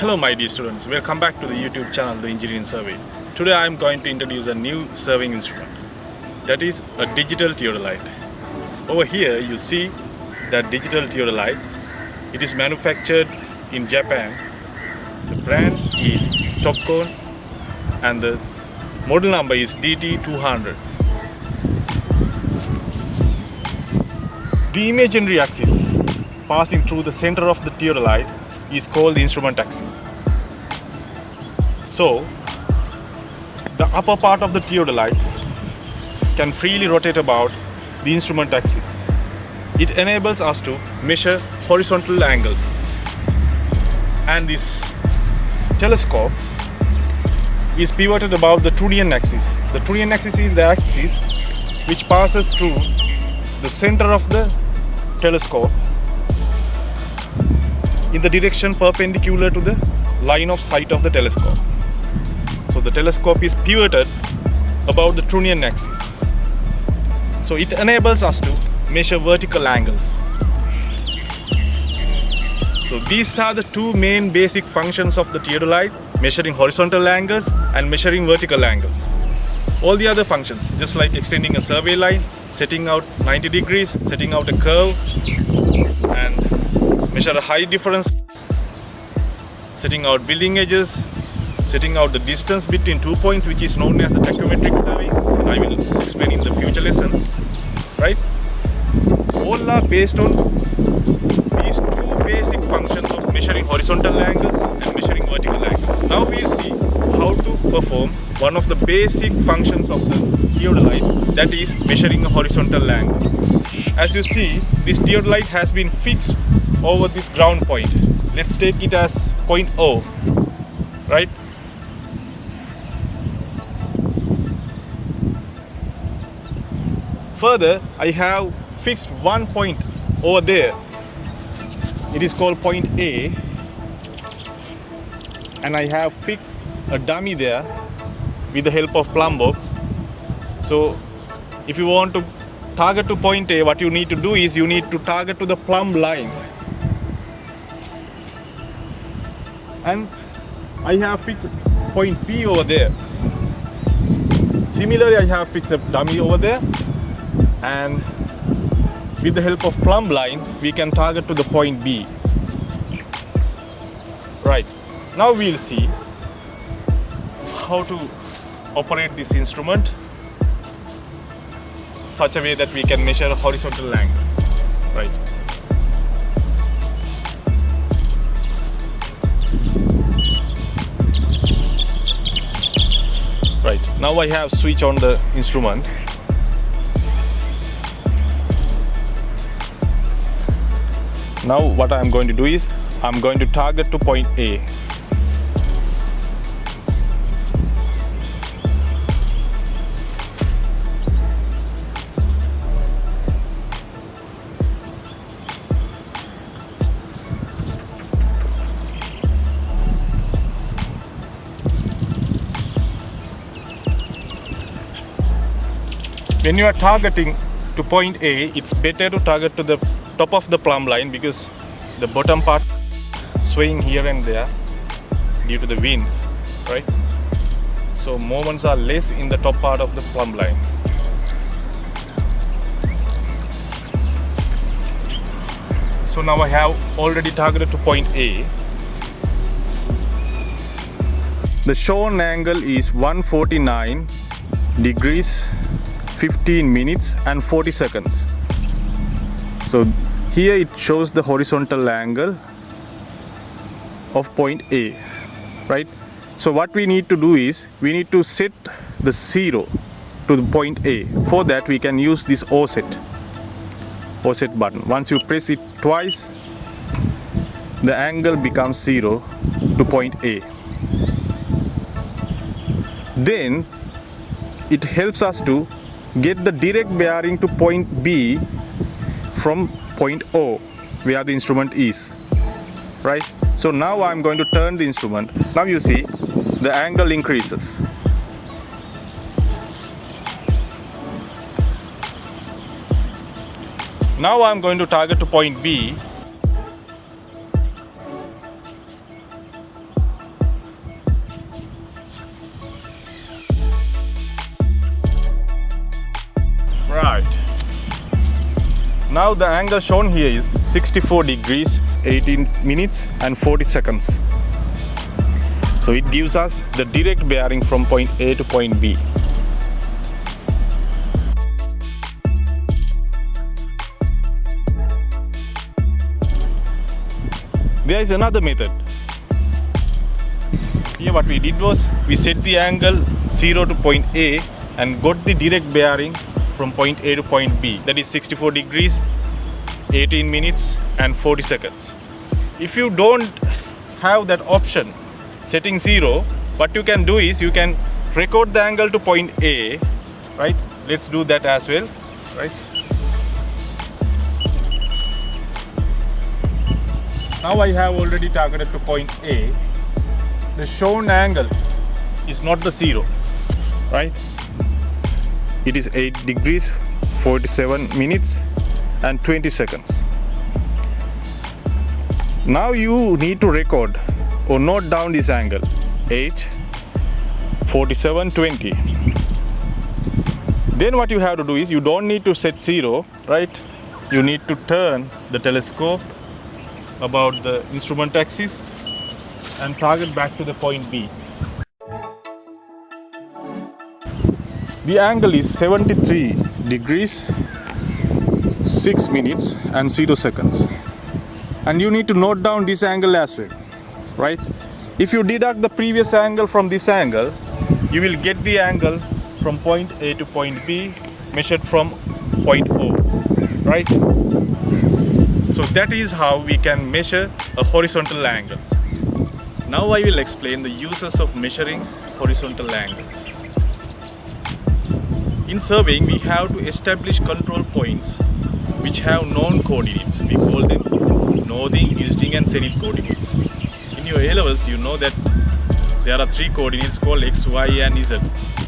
Hello my dear students, welcome back to the YouTube channel The Engineering Survey. Today I am going to introduce a new surveying instrument, that is a digital theodolite. Over here you see that digital theodolite. It is manufactured in Japan. The brand is Topcon and the model number is DT200. The imaginary axis passing through the center of the theodolite is called the instrument axis. So, the upper part of the theodolite can freely rotate about the instrument axis. It enables us to measure horizontal angles. And this telescope is pivoted about the Trunnion axis. The Trunnion axis is the axis which passes through the center of the telescope in the direction perpendicular to the line of sight of the telescope. So the telescope is pivoted about the Trunnion axis. So it enables us to measure vertical angles. So these are the two main basic functions of the theodolite: measuring horizontal angles and measuring vertical angles. All the other functions, just like extending a survey line, setting out 90 degrees, setting out a curve, and measure a height difference, setting out building edges, setting out the distance between 2 points, which is known as the tachymetric survey. I will explain in the future lessons, right? All are based on these two basic functions of measuring horizontal angles and measuring vertical angles. Now we'll see how to perform one of the basic functions of the theodolite, that is measuring a horizontal angle. As you see, this theodolite has been fixed over this ground point. Let's take it as point O, right? Further, I have fixed one point over there. It is called point A, and I have fixed a dummy there with the help of plumb bob. So if you want to target to point A, what you need to do is you need to target to the plumb line. And I have fixed point B over there. Similarly, I have fixed a dummy over there, and with the help of plumb line we can target to the point B. Right, now we'll see how to operate this instrument such a way that we can measure a horizontal angle. Right. Right, now I have switched on the instrument. Now what I am going to do is I am going to target to point A. When you are targeting to point A, it's better to target to the top of the plumb line because the bottom part swaying here and there due to the wind, right? So moments are less in the top part of the plumb line. So now I have already targeted to point A. The shown angle is 149 degrees 15 minutes and 40 seconds. So here it shows the horizontal angle of point A, right? So what we need to do is we need to set the 0 to the point A. For that we can use this offset button. Once you press it twice, the angle becomes 0 to point A. Then it helps us to get the direct bearing to point B from point O, where the instrument is, right? So now I'm going to turn the instrument. Now you see the angle increases. Now I'm going to target to point B. Now the angle shown here is 64 degrees, 18 minutes and 40 seconds. So it gives us the direct bearing from point A to point B. There is another method. Here what we did was we set the angle 0 to point A and got the direct bearing from point A to point B. That is 64 degrees, 18 minutes and 40 seconds. If you don't have that option, setting 0, what you can do is you can record the angle to point A, right? Let's do that as well, right? Now I have already targeted to point A. The shown angle is not the 0, right? It is 8 degrees, 47 minutes and 20 seconds. Now you need to record or note down this angle 8, 47, 20. Then what you have to do is you don't need to set 0, right? You need to turn the telescope about the instrument axis and target back to the point B. The angle is 73 degrees, 6 minutes and 0 seconds. And you need to note down this angle as well, right? If you deduct the previous angle from this angle, you will get the angle from point A to point B measured from point O, right? So that is how we can measure a horizontal angle. Now I will explain the uses of measuring horizontal angles. In surveying, we have to establish control points which have known coordinates. We call them northing, easting and zenith coordinates. In your A-levels, you know that there are 3 coordinates called X, Y and Z.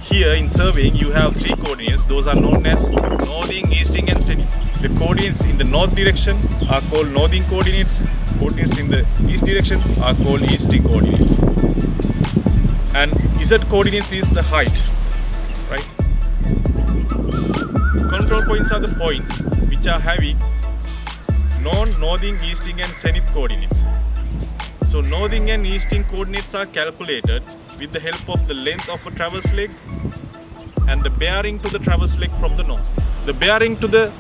Here in surveying, you have 3 coordinates. Those are known as northing, easting and zenith. The coordinates in the north direction are called northing coordinates. Coordinates in the east direction are called easting coordinates. And Z coordinates is the height, right? Control points are the points which are having known northing, easting and zenith coordinates. So northing and easting coordinates are calculated with the help of the length of a traverse leg and the bearing to the traverse leg from the north. The bearing to the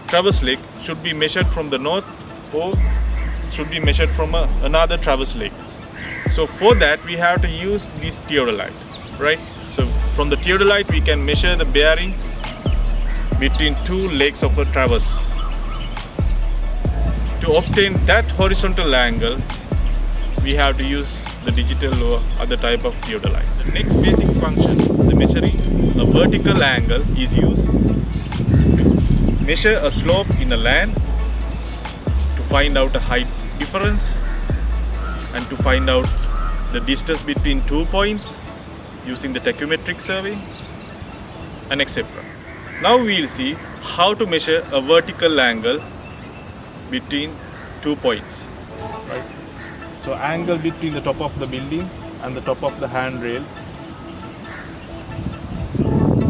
traverse leg should be measured from the north or should be measured from another traverse leg. So for that we have to use this theodolite, right? So from the theodolite we can measure the bearing between 2 legs of a traverse. To obtain that horizontal angle, we have to use the digital or other type of theodolite. The next basic function, the measuring a vertical angle, is used to measure a slope in a land, to find out a height difference and to find out the distance between 2 points using the tachymetric survey and etc. Now we will see how to measure a vertical angle between 2 points, right? So angle between the top of the building and the top of the handrail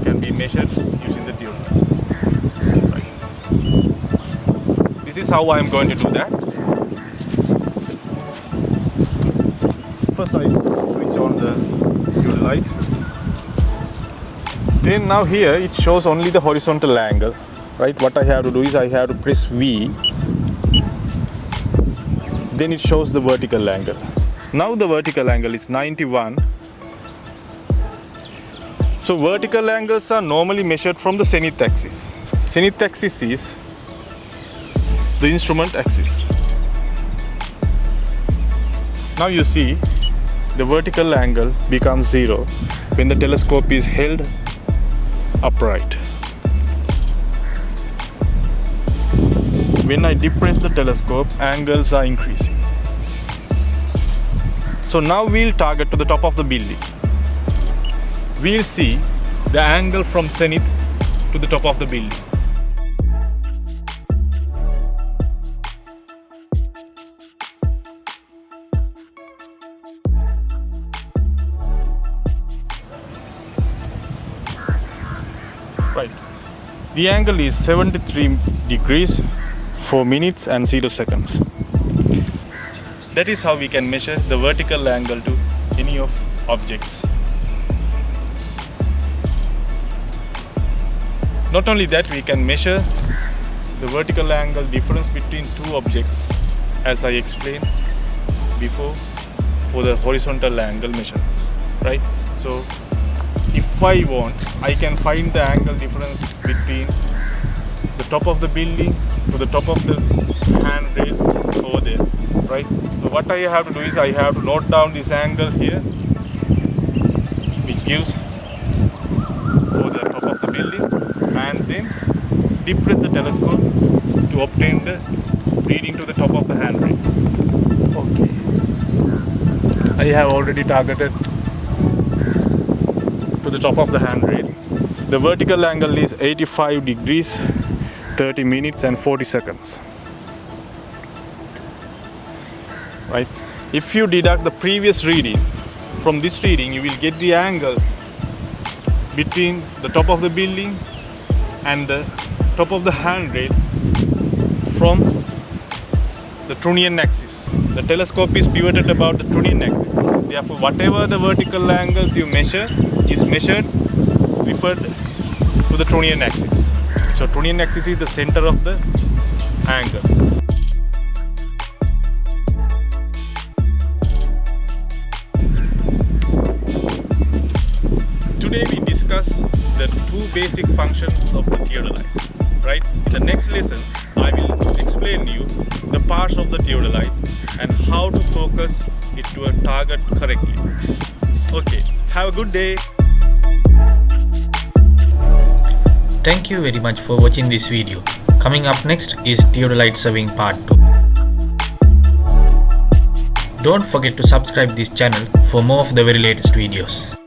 can be measured using the theodolite, right? This is how I am going to do that. First I switch on the theodolite. Then now here it shows only the horizontal angle, right? What I have to do is I have to press V. Then it shows the vertical angle. Now the vertical angle is 91. So vertical angles are normally measured from the zenith axis. Zenith axis is the instrument axis. Now you see the vertical angle becomes 0 when the telescope is held upright. When I depress the telescope, angles are increasing. So now we'll target to the top of the building. We'll see the angle from zenith to the top of the building. Right. The angle is 73 degrees, 4 minutes and 0 seconds. That is how we can measure the vertical angle to any of objects. Not only that, we can measure the vertical angle difference between two objects, as I explained before, for the horizontal angle measurements, right? So if I want, I can find the angle difference between the top of the building to the top of the handrail over there, right? So what I have to do is I have to note down this angle here, which gives for the top of the building, and then depress the telescope to obtain the reading to the top of the handrail. Okay, I have already targeted to the top of the handrail. The vertical angle is 85 degrees, 30 minutes and 40 seconds. Right? If you deduct the previous reading from this reading, you will get the angle between the top of the building and the top of the handrail from the Trunnion axis. The telescope is pivoted about the Trunnion axis. Therefore, whatever the vertical angles you measure is measured referred to the Trunnion axis. So Trunnion axis is the center of the angle. Today we discuss the two basic functions of the theodolite. Right? In the next lesson, I will explain you the parts of the theodolite and how to focus it to a target correctly. Okay, have a good day. Thank you very much for watching this video. Coming up next is theodolite surveying part 2. Don't forget to subscribe this channel for more of the very latest videos.